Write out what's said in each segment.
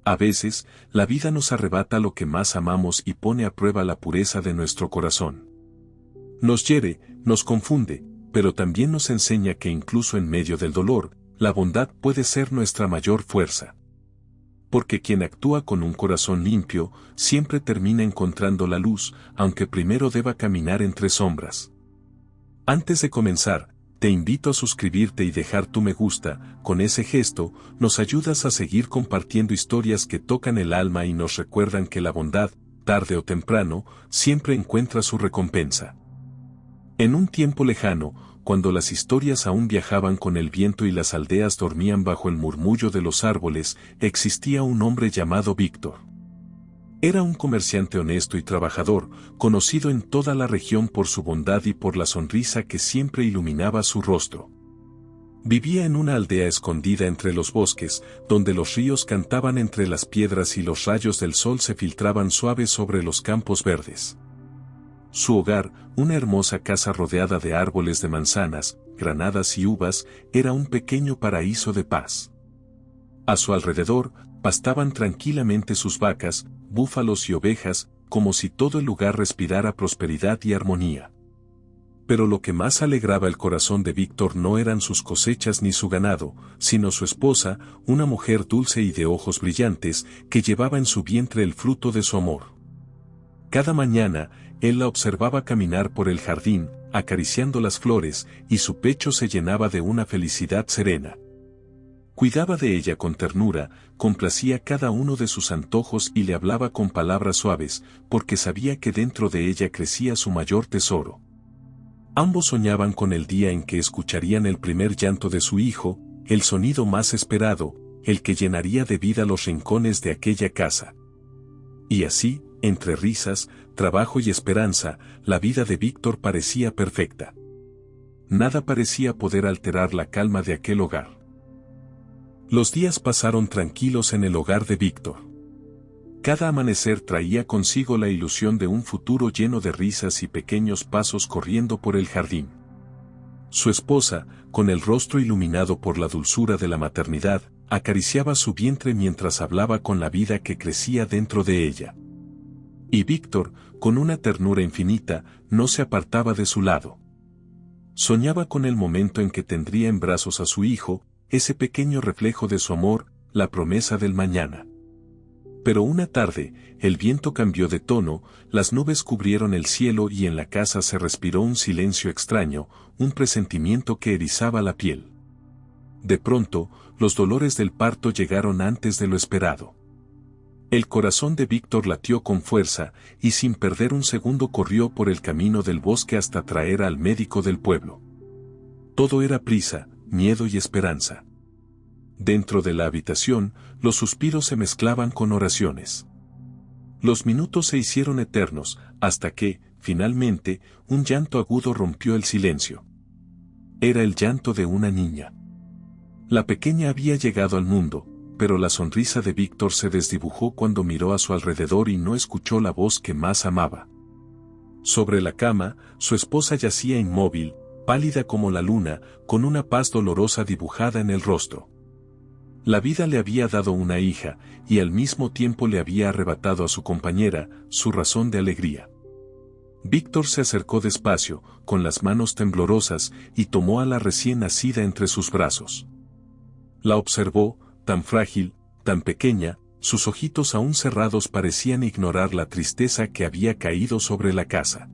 A veces, la vida nos arrebata lo que más amamos y pone a prueba la pureza de nuestro corazón. Nos hiere, nos confunde, pero también nos enseña que incluso en medio del dolor, la bondad puede ser nuestra mayor fuerza. Porque quien actúa con un corazón limpio, siempre termina encontrando la luz, aunque primero deba caminar entre sombras. Antes de comenzar, te invito a suscribirte y dejar tu me gusta. Con ese gesto, nos ayudas a seguir compartiendo historias que tocan el alma y nos recuerdan que la bondad, tarde o temprano, siempre encuentra su recompensa. En un tiempo lejano, cuando las historias aún viajaban con el viento y las aldeas dormían bajo el murmullo de los árboles, existía un hombre llamado Víctor. Era un comerciante honesto y trabajador, conocido en toda la región por su bondad y por la sonrisa que siempre iluminaba su rostro. Vivía en una aldea escondida entre los bosques, donde los ríos cantaban entre las piedras y los rayos del sol se filtraban suaves sobre los campos verdes. Su hogar, una hermosa casa rodeada de árboles de manzanas, granadas y uvas, era un pequeño paraíso de paz. A su alrededor, pastaban tranquilamente sus vacas, búfalos y ovejas, como si todo el lugar respirara prosperidad y armonía. Pero lo que más alegraba el corazón de Víctor no eran sus cosechas ni su ganado, sino su esposa, una mujer dulce y de ojos brillantes, que llevaba en su vientre el fruto de su amor. Cada mañana, él la observaba caminar por el jardín, acariciando las flores, y su pecho se llenaba de una felicidad serena. Cuidaba de ella con ternura, complacía cada uno de sus antojos y le hablaba con palabras suaves, porque sabía que dentro de ella crecía su mayor tesoro. Ambos soñaban con el día en que escucharían el primer llanto de su hijo, el sonido más esperado, el que llenaría de vida los rincones de aquella casa. Y así, entre risas, trabajo y esperanza, la vida de Víctor parecía perfecta. Nada parecía poder alterar la calma de aquel hogar. Los días pasaron tranquilos en el hogar de Víctor. Cada amanecer traía consigo la ilusión de un futuro lleno de risas y pequeños pasos corriendo por el jardín. Su esposa, con el rostro iluminado por la dulzura de la maternidad, acariciaba su vientre mientras hablaba con la vida que crecía dentro de ella. Y Víctor, con una ternura infinita, no se apartaba de su lado. Soñaba con el momento en que tendría en brazos a su hijo, ese pequeño reflejo de su amor, la promesa del mañana. Pero una tarde, el viento cambió de tono, las nubes cubrieron el cielo y en la casa se respiró un silencio extraño, un presentimiento que erizaba la piel. De pronto, los dolores del parto llegaron antes de lo esperado. El corazón de Víctor latió con fuerza, y sin perder un segundo corrió por el camino del bosque hasta traer al médico del pueblo. Todo era prisa, miedo y esperanza. Dentro de la habitación, los suspiros se mezclaban con oraciones. Los minutos se hicieron eternos, hasta que, finalmente, un llanto agudo rompió el silencio. Era el llanto de una niña. La pequeña había llegado al mundo, pero la sonrisa de Víctor se desdibujó cuando miró a su alrededor y no escuchó la voz que más amaba. Sobre la cama, su esposa yacía inmóvil, pálida como la luna, con una paz dolorosa dibujada en el rostro. La vida le había dado una hija, y al mismo tiempo le había arrebatado a su compañera, su razón de alegría. Víctor se acercó despacio, con las manos temblorosas, y tomó a la recién nacida entre sus brazos. La observó, tan frágil, tan pequeña, sus ojitos aún cerrados parecían ignorar la tristeza que había caído sobre la casa.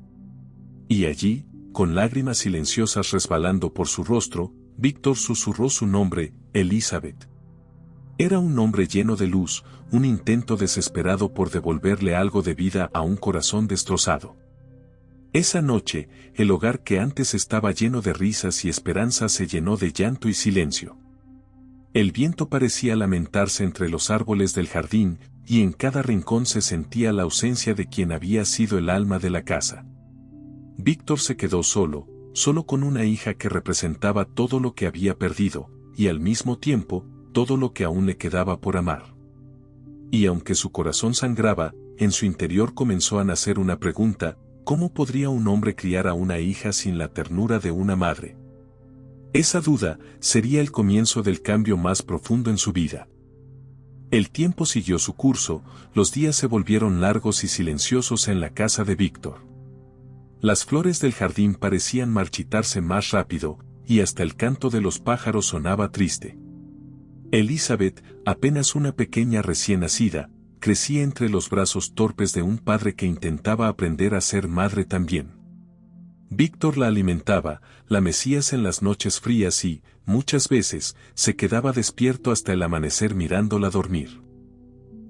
Y allí, con lágrimas silenciosas resbalando por su rostro, Víctor susurró su nombre, Elizabeth. Era un nombre lleno de luz, un intento desesperado por devolverle algo de vida a un corazón destrozado. Esa noche, el hogar que antes estaba lleno de risas y esperanzas se llenó de llanto y silencio. El viento parecía lamentarse entre los árboles del jardín, y en cada rincón se sentía la ausencia de quien había sido el alma de la casa. Víctor se quedó solo con una hija que representaba todo lo que había perdido, y al mismo tiempo, todo lo que aún le quedaba por amar. Y aunque su corazón sangraba, en su interior comenzó a nacer una pregunta: ¿cómo podría un hombre criar a una hija sin la ternura de una madre? Esa duda sería el comienzo del cambio más profundo en su vida. El tiempo siguió su curso, los días se volvieron largos y silenciosos en la casa de Víctor. Las flores del jardín parecían marchitarse más rápido, y hasta el canto de los pájaros sonaba triste. Elizabeth, apenas una pequeña recién nacida, crecía entre los brazos torpes de un padre que intentaba aprender a ser madre también. Víctor la alimentaba, la mecía en las noches frías y, muchas veces, se quedaba despierto hasta el amanecer mirándola dormir.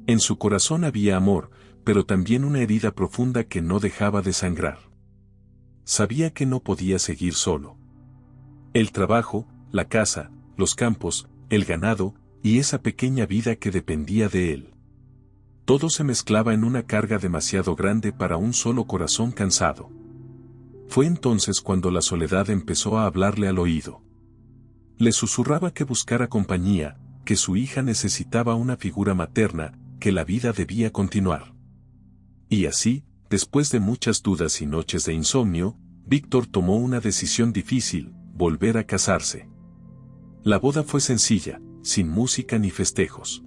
En su corazón había amor, pero también una herida profunda que no dejaba de sangrar. Sabía que no podía seguir solo. El trabajo, la casa, los campos, el ganado, y esa pequeña vida que dependía de él. Todo se mezclaba en una carga demasiado grande para un solo corazón cansado. Fue entonces cuando la soledad empezó a hablarle al oído. Le susurraba que buscara compañía, que su hija necesitaba una figura materna, que la vida debía continuar. Y así, después de muchas dudas y noches de insomnio, Víctor tomó una decisión difícil: volver a casarse. La boda fue sencilla, sin música ni festejos.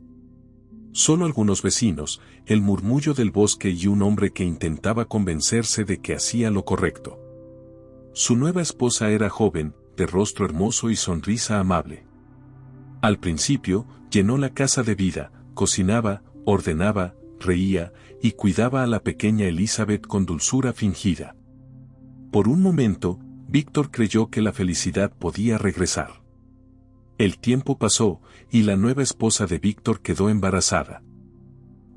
Solo algunos vecinos, el murmullo del bosque y un hombre que intentaba convencerse de que hacía lo correcto. Su nueva esposa era joven, de rostro hermoso y sonrisa amable. Al principio, llenó la casa de vida, cocinaba, ordenaba, reía, y cuidaba a la pequeña Elizabeth con dulzura fingida. Por un momento, Víctor creyó que la felicidad podía regresar. El tiempo pasó, y la nueva esposa de Víctor quedó embarazada.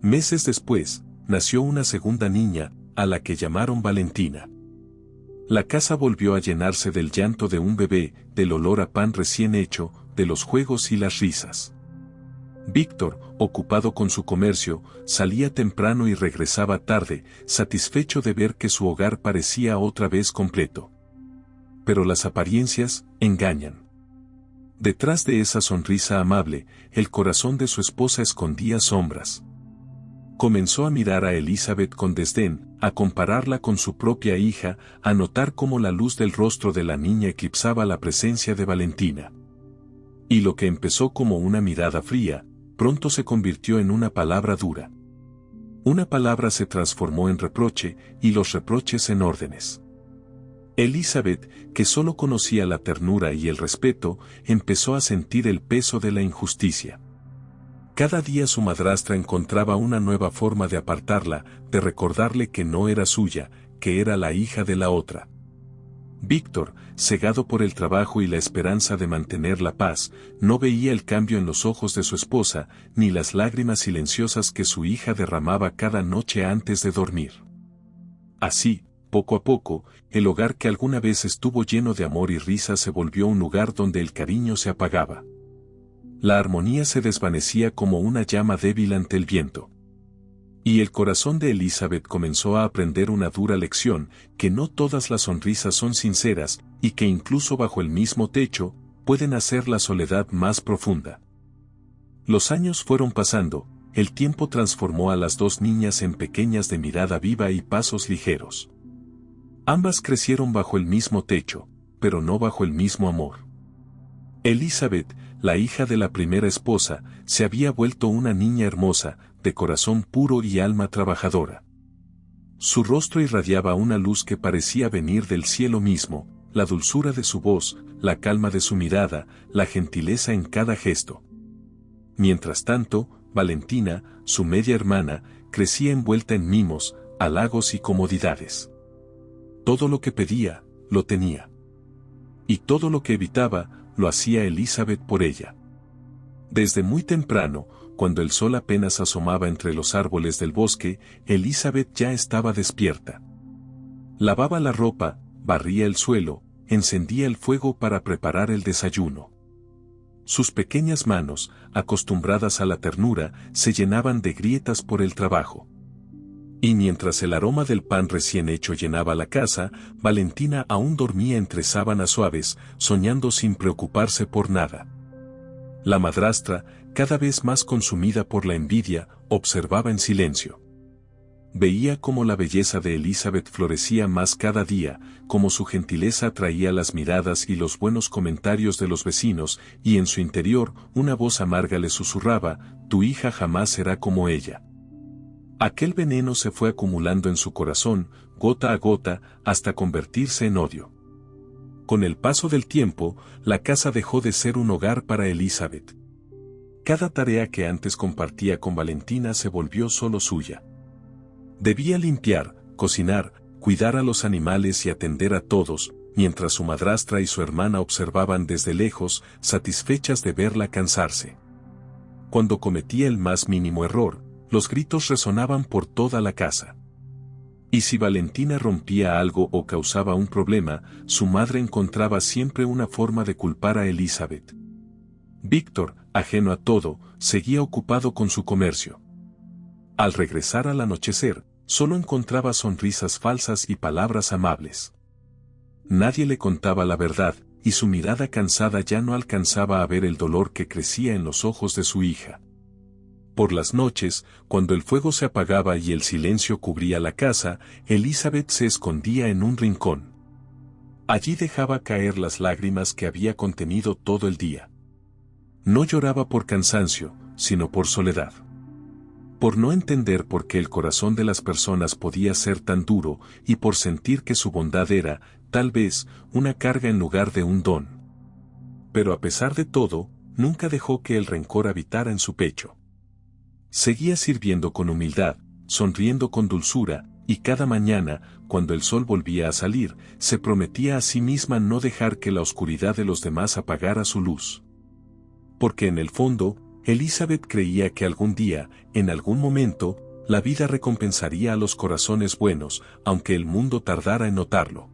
Meses después, nació una segunda niña, a la que llamaron Valentina. La casa volvió a llenarse del llanto de un bebé, del olor a pan recién hecho, de los juegos y las risas. Víctor, ocupado con su comercio, salía temprano y regresaba tarde, satisfecho de ver que su hogar parecía otra vez completo. Pero las apariencias engañan. Detrás de esa sonrisa amable, el corazón de su esposa escondía sombras. Comenzó a mirar a Elizabeth con desdén, a compararla con su propia hija, a notar cómo la luz del rostro de la niña eclipsaba la presencia de Valentina. Y lo que empezó como una mirada fría, pronto se convirtió en una palabra dura. Una palabra se transformó en reproche, y los reproches en órdenes. Elizabeth, que solo conocía la ternura y el respeto, empezó a sentir el peso de la injusticia. Cada día su madrastra encontraba una nueva forma de apartarla, de recordarle que no era suya, que era la hija de la otra. Víctor, cegado por el trabajo y la esperanza de mantener la paz, no veía el cambio en los ojos de su esposa, ni las lágrimas silenciosas que su hija derramaba cada noche antes de dormir. Así, poco a poco, el hogar que alguna vez estuvo lleno de amor y risa se volvió un lugar donde el cariño se apagaba. La armonía se desvanecía como una llama débil ante el viento. Y el corazón de Elizabeth comenzó a aprender una dura lección, que no todas las sonrisas son sinceras, y que incluso bajo el mismo techo, pueden hacer la soledad más profunda. Los años fueron pasando, el tiempo transformó a las dos niñas en pequeñas de mirada viva y pasos ligeros. Ambas crecieron bajo el mismo techo, pero no bajo el mismo amor. Elizabeth, la hija de la primera esposa, se había vuelto una niña hermosa, de corazón puro y alma trabajadora. Su rostro irradiaba una luz que parecía venir del cielo mismo, la dulzura de su voz, la calma de su mirada, la gentileza en cada gesto. Mientras tanto, Valentina, su media hermana, crecía envuelta en mimos, halagos y comodidades. Todo lo que pedía, lo tenía. Y todo lo que evitaba, lo hacía Elizabeth por ella. Desde muy temprano, cuando el sol apenas asomaba entre los árboles del bosque, Elizabeth ya estaba despierta. Lavaba la ropa, barría el suelo, encendía el fuego para preparar el desayuno. Sus pequeñas manos, acostumbradas a la ternura, se llenaban de grietas por el trabajo. Y mientras el aroma del pan recién hecho llenaba la casa, Valentina aún dormía entre sábanas suaves, soñando sin preocuparse por nada. La madrastra, cada vez más consumida por la envidia, observaba en silencio. Veía cómo la belleza de Elizabeth florecía más cada día, cómo su gentileza atraía las miradas y los buenos comentarios de los vecinos, y en su interior una voz amarga le susurraba: tu hija jamás será como ella. Aquel veneno se fue acumulando en su corazón, gota a gota, hasta convertirse en odio. Con el paso del tiempo, la casa dejó de ser un hogar para Elizabeth. Cada tarea que antes compartía con Valentina se volvió solo suya. Debía limpiar, cocinar, cuidar a los animales y atender a todos, mientras su madrastra y su hermana observaban desde lejos, satisfechas de verla cansarse. Cuando cometía el más mínimo error, los gritos resonaban por toda la casa. Y si Valentina rompía algo o causaba un problema, su madre encontraba siempre una forma de culpar a Elizabeth. Víctor, ajeno a todo, seguía ocupado con su comercio. Al regresar al anochecer, solo encontraba sonrisas falsas y palabras amables. Nadie le contaba la verdad, y su mirada cansada ya no alcanzaba a ver el dolor que crecía en los ojos de su hija. Por las noches, cuando el fuego se apagaba y el silencio cubría la casa, Elizabeth se escondía en un rincón. Allí dejaba caer las lágrimas que había contenido todo el día. No lloraba por cansancio, sino por soledad. Por no entender por qué el corazón de las personas podía ser tan duro, y por sentir que su bondad era, tal vez, una carga en lugar de un don. Pero a pesar de todo, nunca dejó que el rencor habitara en su pecho. Seguía sirviendo con humildad, sonriendo con dulzura, y cada mañana, cuando el sol volvía a salir, se prometía a sí misma no dejar que la oscuridad de los demás apagara su luz. Porque en el fondo, Elizabeth creía que algún día, en algún momento, la vida recompensaría a los corazones buenos, aunque el mundo tardara en notarlo.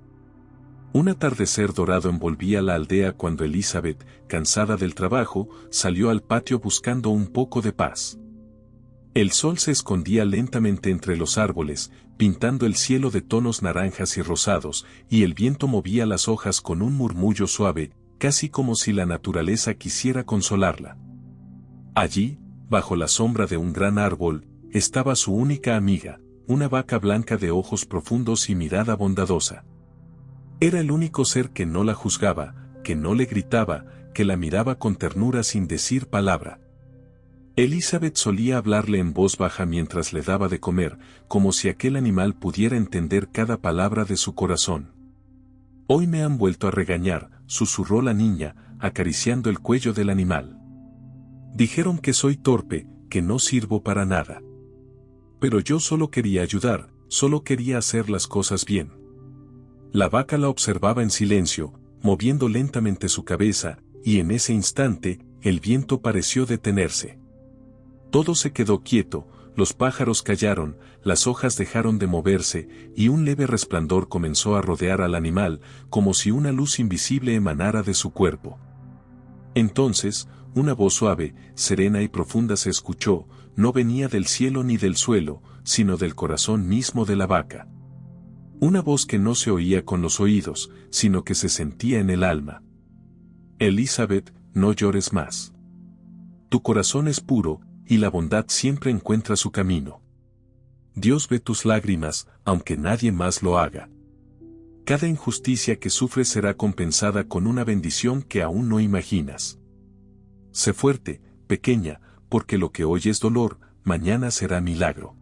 Un atardecer dorado envolvía la aldea cuando Elizabeth, cansada del trabajo, salió al patio buscando un poco de paz. El sol se escondía lentamente entre los árboles, pintando el cielo de tonos naranjas y rosados, y el viento movía las hojas con un murmullo suave, casi como si la naturaleza quisiera consolarla. Allí, bajo la sombra de un gran árbol, estaba su única amiga, una vaca blanca de ojos profundos y mirada bondadosa. Era el único ser que no la juzgaba, que no le gritaba, que la miraba con ternura sin decir palabra. Elizabeth solía hablarle en voz baja mientras le daba de comer, como si aquel animal pudiera entender cada palabra de su corazón. Hoy me han vuelto a regañar, susurró la niña, acariciando el cuello del animal. Dijeron que soy torpe, que no sirvo para nada. Pero yo solo quería ayudar, solo quería hacer las cosas bien. La vaca la observaba en silencio, moviendo lentamente su cabeza, y en ese instante, el viento pareció detenerse. Todo se quedó quieto, los pájaros callaron, las hojas dejaron de moverse, y un leve resplandor comenzó a rodear al animal, como si una luz invisible emanara de su cuerpo. Entonces, una voz suave, serena y profunda se escuchó, no venía del cielo ni del suelo, sino del corazón mismo de la vaca. Una voz que no se oía con los oídos, sino que se sentía en el alma. Elizabeth, no llores más. Tu corazón es puro, y la bondad siempre encuentra su camino. Dios ve tus lágrimas, aunque nadie más lo haga. Cada injusticia que sufres será compensada con una bendición que aún no imaginas. Sé fuerte, pequeña, porque lo que hoy es dolor, mañana será milagro.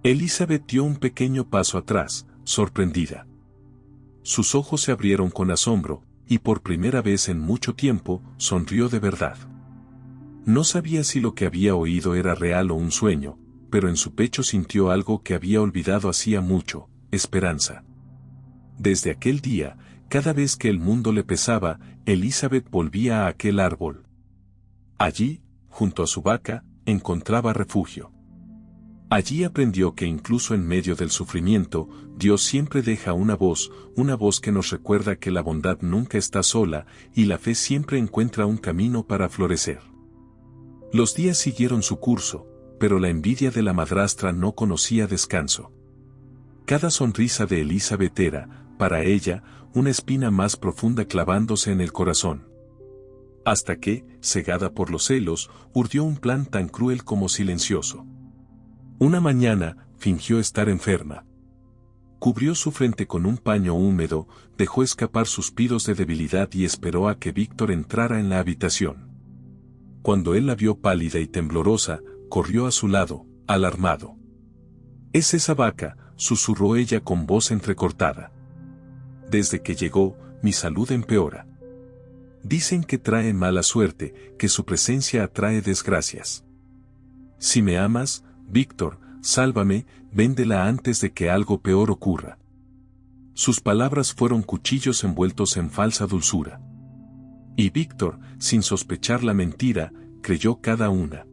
Elizabeth dio un pequeño paso atrás, sorprendida. Sus ojos se abrieron con asombro, y por primera vez en mucho tiempo, sonrió de verdad. No sabía si lo que había oído era real o un sueño, pero en su pecho sintió algo que había olvidado hacía mucho: esperanza. Desde aquel día, cada vez que el mundo le pesaba, Elizabeth volvía a aquel árbol. Allí, junto a su vaca, encontraba refugio. Allí aprendió que incluso en medio del sufrimiento, Dios siempre deja una voz que nos recuerda que la bondad nunca está sola, y la fe siempre encuentra un camino para florecer. Los días siguieron su curso, pero la envidia de la madrastra no conocía descanso. Cada sonrisa de Elizabeth era, para ella, una espina más profunda clavándose en el corazón. Hasta que, cegada por los celos, urdió un plan tan cruel como silencioso. Una mañana, fingió estar enferma. Cubrió su frente con un paño húmedo, dejó escapar suspiros de debilidad y esperó a que Víctor entrara en la habitación. Cuando él la vio pálida y temblorosa, corrió a su lado, alarmado. «¿Es esa vaca?», susurró ella con voz entrecortada. «Desde que llegó, mi salud empeora. Dicen que trae mala suerte, que su presencia atrae desgracias. Si me amas, Víctor, sálvame, véndela antes de que algo peor ocurra». Sus palabras fueron cuchillos envueltos en falsa dulzura. Y Víctor, sin sospechar la mentira, creyó cada una.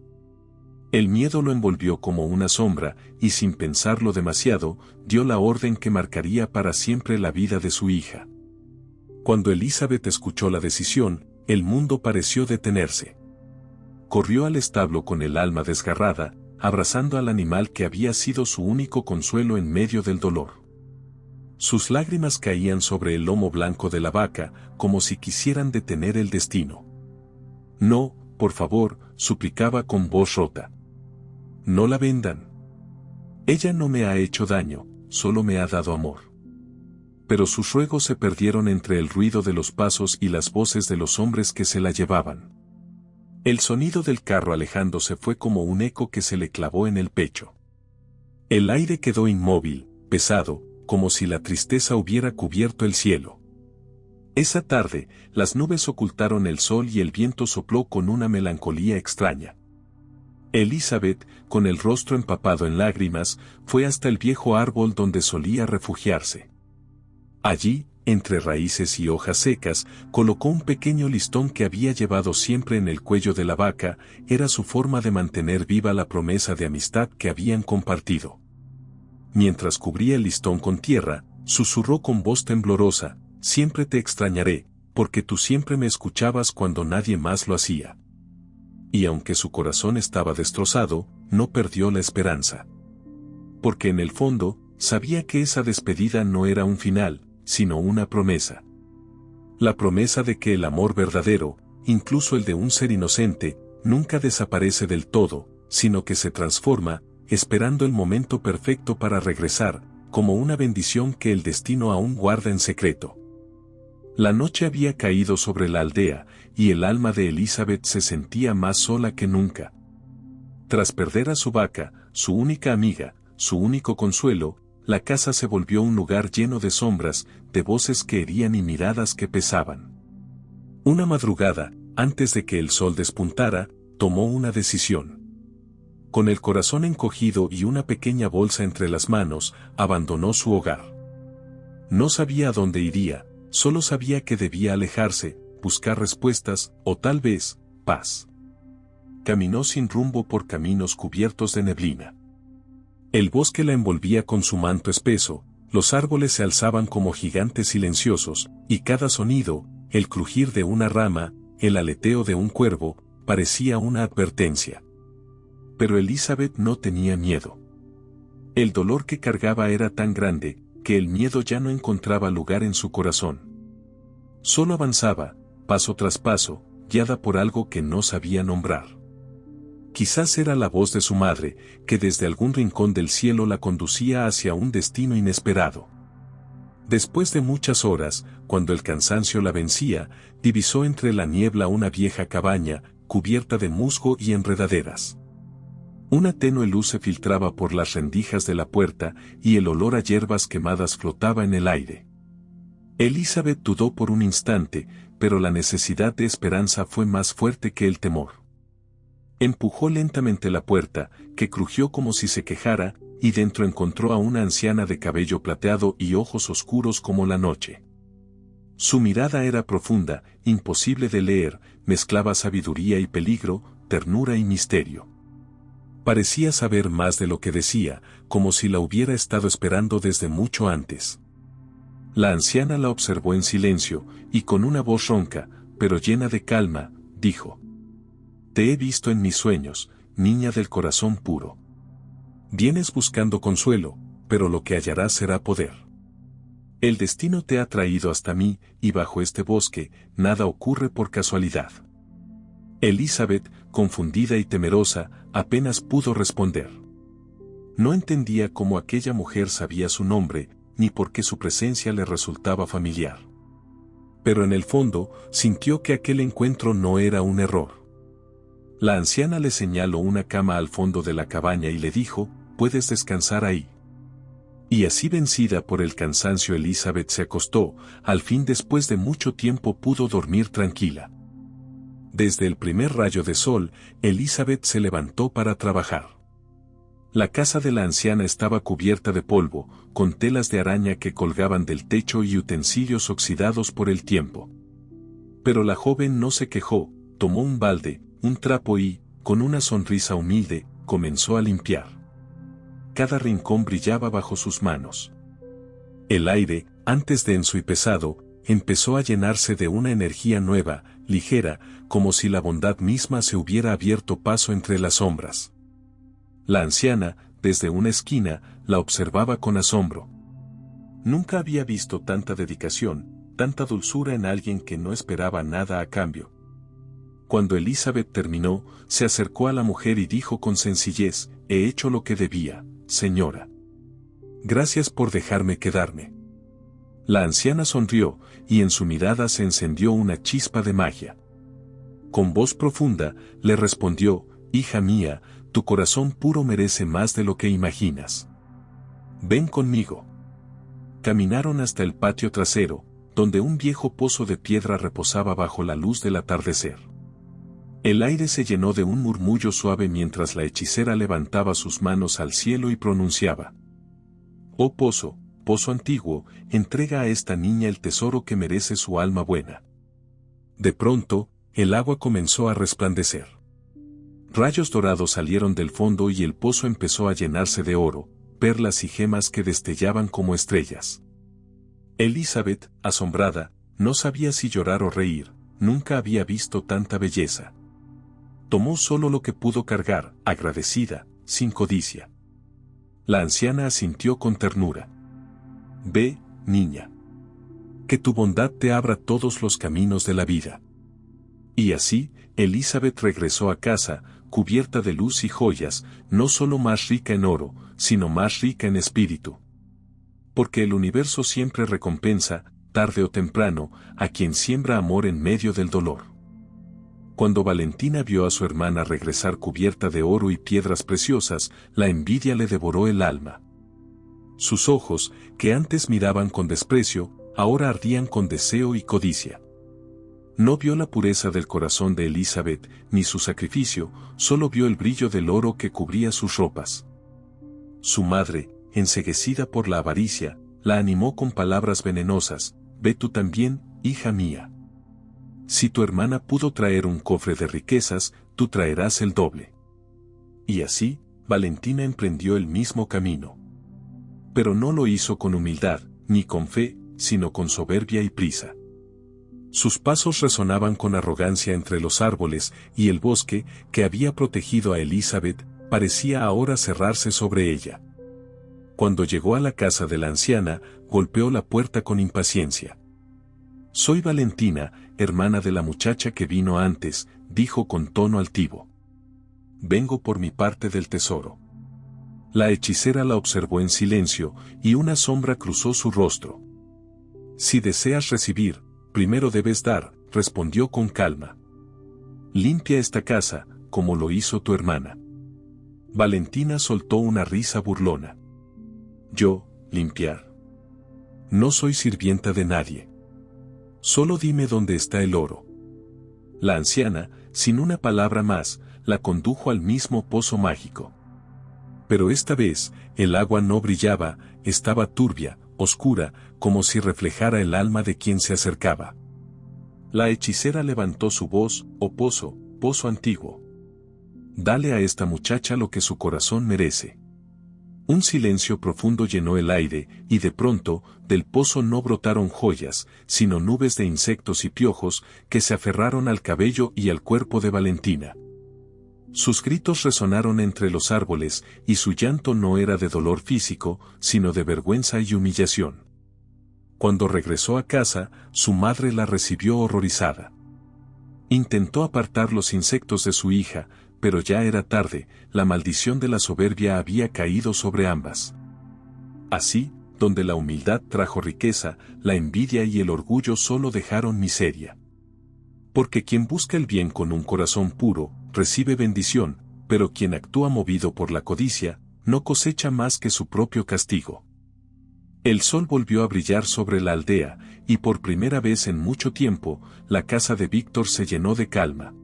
El miedo lo envolvió como una sombra, y sin pensarlo demasiado, dio la orden que marcaría para siempre la vida de su hija. Cuando Elizabeth escuchó la decisión, el mundo pareció detenerse. Corrió al establo con el alma desgarrada, abrazando al animal que había sido su único consuelo en medio del dolor. Sus lágrimas caían sobre el lomo blanco de la vaca, como si quisieran detener el destino. «No, por favor», suplicaba con voz rota. «No la vendan. Ella no me ha hecho daño, solo me ha dado amor». Pero sus ruegos se perdieron entre el ruido de los pasos y las voces de los hombres que se la llevaban. El sonido del carro alejándose fue como un eco que se le clavó en el pecho. El aire quedó inmóvil, pesado, como si la tristeza hubiera cubierto el cielo. Esa tarde, las nubes ocultaron el sol y el viento sopló con una melancolía extraña. Elizabeth, con el rostro empapado en lágrimas, fue hasta el viejo árbol donde solía refugiarse. Allí, entre raíces y hojas secas, colocó un pequeño listón que había llevado siempre en el cuello de la vaca. Era su forma de mantener viva la promesa de amistad que habían compartido. Mientras cubría el listón con tierra, susurró con voz temblorosa: «Siempre te extrañaré, porque tú siempre me escuchabas cuando nadie más lo hacía». Y aunque su corazón estaba destrozado, no perdió la esperanza. Porque en el fondo, sabía que esa despedida no era un final, sino una promesa. La promesa de que el amor verdadero, incluso el de un ser inocente, nunca desaparece del todo, sino que se transforma, esperando el momento perfecto para regresar, como una bendición que el destino aún guarda en secreto. La noche había caído sobre la aldea, y el alma de Elizabeth se sentía más sola que nunca. Tras perder a su vaca, su única amiga, su único consuelo, la casa se volvió un lugar lleno de sombras, de voces que herían y miradas que pesaban. Una madrugada, antes de que el sol despuntara, tomó una decisión. Con el corazón encogido y una pequeña bolsa entre las manos, abandonó su hogar. No sabía a dónde iría, solo sabía que debía alejarse, buscar respuestas, o tal vez, paz. Caminó sin rumbo por caminos cubiertos de neblina. El bosque la envolvía con su manto espeso, los árboles se alzaban como gigantes silenciosos, y cada sonido, el crujir de una rama, el aleteo de un cuervo, parecía una advertencia. Pero Elizabeth no tenía miedo. El dolor que cargaba era tan grande, que el miedo ya no encontraba lugar en su corazón. Solo avanzaba, paso tras paso, guiada por algo que no sabía nombrar. Quizás era la voz de su madre, que desde algún rincón del cielo la conducía hacia un destino inesperado. Después de muchas horas, cuando el cansancio la vencía, divisó entre la niebla una vieja cabaña, cubierta de musgo y enredaderas. Una tenue luz se filtraba por las rendijas de la puerta, y el olor a hierbas quemadas flotaba en el aire. Elizabeth dudó por un instante, pero la necesidad de esperanza fue más fuerte que el temor. Empujó lentamente la puerta, que crujió como si se quejara, y dentro encontró a una anciana de cabello plateado y ojos oscuros como la noche. Su mirada era profunda, imposible de leer, mezclaba sabiduría y peligro, ternura y misterio. Parecía saber más de lo que decía, como si la hubiera estado esperando desde mucho antes. La anciana la observó en silencio, y con una voz ronca, pero llena de calma, dijo: «Te he visto en mis sueños, niña del corazón puro. Vienes buscando consuelo, pero lo que hallarás será poder. El destino te ha traído hasta mí, y bajo este bosque, nada ocurre por casualidad». Elizabeth, confundida y temerosa, apenas pudo responder. No entendía cómo aquella mujer sabía su nombre, ni por qué su presencia le resultaba familiar. Pero en el fondo, sintió que aquel encuentro no era un error. La anciana le señaló una cama al fondo de la cabaña y le dijo, «Puedes descansar ahí». Y así vencida por el cansancio, Elizabeth se acostó, al fin después de mucho tiempo pudo dormir tranquila. Desde el primer rayo de sol, Elizabeth se levantó para trabajar. La casa de la anciana estaba cubierta de polvo, con telas de araña que colgaban del techo y utensilios oxidados por el tiempo. Pero la joven no se quejó, tomó un balde, un trapo y, con una sonrisa humilde, comenzó a limpiar. Cada rincón brillaba bajo sus manos. El aire, antes denso y pesado, empezó a llenarse de una energía nueva, ligera, como si la bondad misma se hubiera abierto paso entre las sombras. La anciana, desde una esquina, la observaba con asombro. Nunca había visto tanta dedicación, tanta dulzura en alguien que no esperaba nada a cambio. Cuando Elizabeth terminó, se acercó a la mujer y dijo con sencillez, «He hecho lo que debía, señora. Gracias por dejarme quedarme». La anciana sonrió, y en su mirada se encendió una chispa de magia. Con voz profunda, le respondió, «Hija mía, tu corazón puro merece más de lo que imaginas. Ven conmigo». Caminaron hasta el patio trasero, donde un viejo pozo de piedra reposaba bajo la luz del atardecer. El aire se llenó de un murmullo suave mientras la hechicera levantaba sus manos al cielo y pronunciaba: «Oh pozo, pozo antiguo, entrega a esta niña el tesoro que merece su alma buena». De pronto, el agua comenzó a resplandecer. Rayos dorados salieron del fondo y el pozo empezó a llenarse de oro, perlas y gemas que destellaban como estrellas. Elizabeth, asombrada, no sabía si llorar o reír, nunca había visto tanta belleza. Tomó solo lo que pudo cargar, agradecida, sin codicia. La anciana asintió con ternura. «Ve, niña. Que tu bondad te abra todos los caminos de la vida». Y así, Elizabeth regresó a casa, cubierta de luz y joyas, no solo más rica en oro, sino más rica en espíritu. Porque el universo siempre recompensa, tarde o temprano, a quien siembra amor en medio del dolor. Cuando Valentina vio a su hermana regresar cubierta de oro y piedras preciosas, la envidia le devoró el alma. Sus ojos, que antes miraban con desprecio, ahora ardían con deseo y codicia. No vio la pureza del corazón de Elizabeth, ni su sacrificio, solo vio el brillo del oro que cubría sus ropas. Su madre, enceguecida por la avaricia, la animó con palabras venenosas: «Ve tú también, hija mía. Si tu hermana pudo traer un cofre de riquezas, tú traerás el doble». Y así, Valentina emprendió el mismo camino. Pero no lo hizo con humildad, ni con fe, sino con soberbia y prisa. Sus pasos resonaban con arrogancia entre los árboles, y el bosque, que había protegido a Elizabeth, parecía ahora cerrarse sobre ella. Cuando llegó a la casa de la anciana, golpeó la puerta con impaciencia. «Soy Valentina, hermana de la muchacha que vino antes», dijo con tono altivo. «Vengo por mi parte del tesoro». La hechicera la observó en silencio, y una sombra cruzó su rostro. «Si deseas recibir, primero debes dar», respondió con calma. «Limpia esta casa, como lo hizo tu hermana». Valentina soltó una risa burlona. «¿Yo, limpiar? No soy sirvienta de nadie. Solo dime dónde está el oro». La anciana, sin una palabra más, la condujo al mismo pozo mágico. Pero esta vez, el agua no brillaba, estaba turbia, oscura, como si reflejara el alma de quien se acercaba. La hechicera levantó su voz: «Oh pozo, pozo antiguo. Dale a esta muchacha lo que su corazón merece». Un silencio profundo llenó el aire, y de pronto, del pozo no brotaron joyas, sino nubes de insectos y piojos, que se aferraron al cabello y al cuerpo de Valentina. Sus gritos resonaron entre los árboles, y su llanto no era de dolor físico, sino de vergüenza y humillación. Cuando regresó a casa, su madre la recibió horrorizada. Intentó apartar los insectos de su hija, pero ya era tarde, la maldición de la soberbia había caído sobre ambas. Así, donde la humildad trajo riqueza, la envidia y el orgullo solo dejaron miseria. Porque quien busca el bien con un corazón puro, recibe bendición, pero quien actúa movido por la codicia, no cosecha más que su propio castigo. El sol volvió a brillar sobre la aldea, y por primera vez en mucho tiempo, la casa de Víctor se llenó de calma.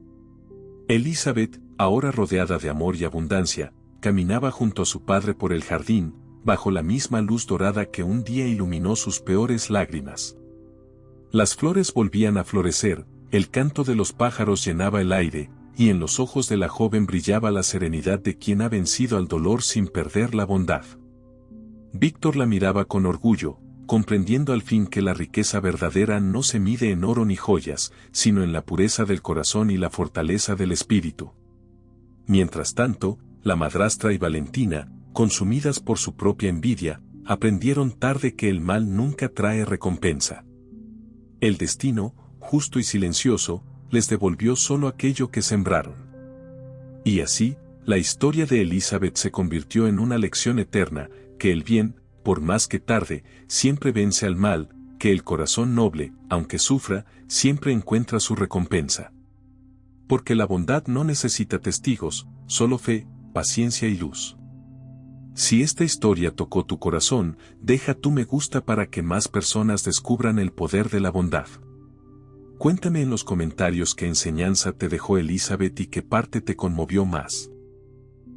Elizabeth, ahora rodeada de amor y abundancia, caminaba junto a su padre por el jardín, bajo la misma luz dorada que un día iluminó sus peores lágrimas. Las flores volvían a florecer, el canto de los pájaros llenaba el aire, y en los ojos de la joven brillaba la serenidad de quien ha vencido al dolor sin perder la bondad. Víctor la miraba con orgullo, comprendiendo al fin que la riqueza verdadera no se mide en oro ni joyas, sino en la pureza del corazón y la fortaleza del espíritu. Mientras tanto, la madrastra y Valentina, consumidas por su propia envidia, aprendieron tarde que el mal nunca trae recompensa. El destino, justo y silencioso, les devolvió solo aquello que sembraron. Y así, la historia de Elizabeth se convirtió en una lección eterna, que el bien, por más que tarde, siempre vence al mal, que el corazón noble, aunque sufra, siempre encuentra su recompensa. Porque la bondad no necesita testigos, solo fe, paciencia y luz. Si esta historia tocó tu corazón, deja tu me gusta para que más personas descubran el poder de la bondad. Cuéntame en los comentarios qué enseñanza te dejó Elizabeth y qué parte te conmovió más.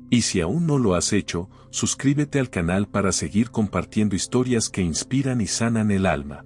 Y si aún no lo has hecho, suscríbete al canal para seguir compartiendo historias que inspiran y sanan el alma.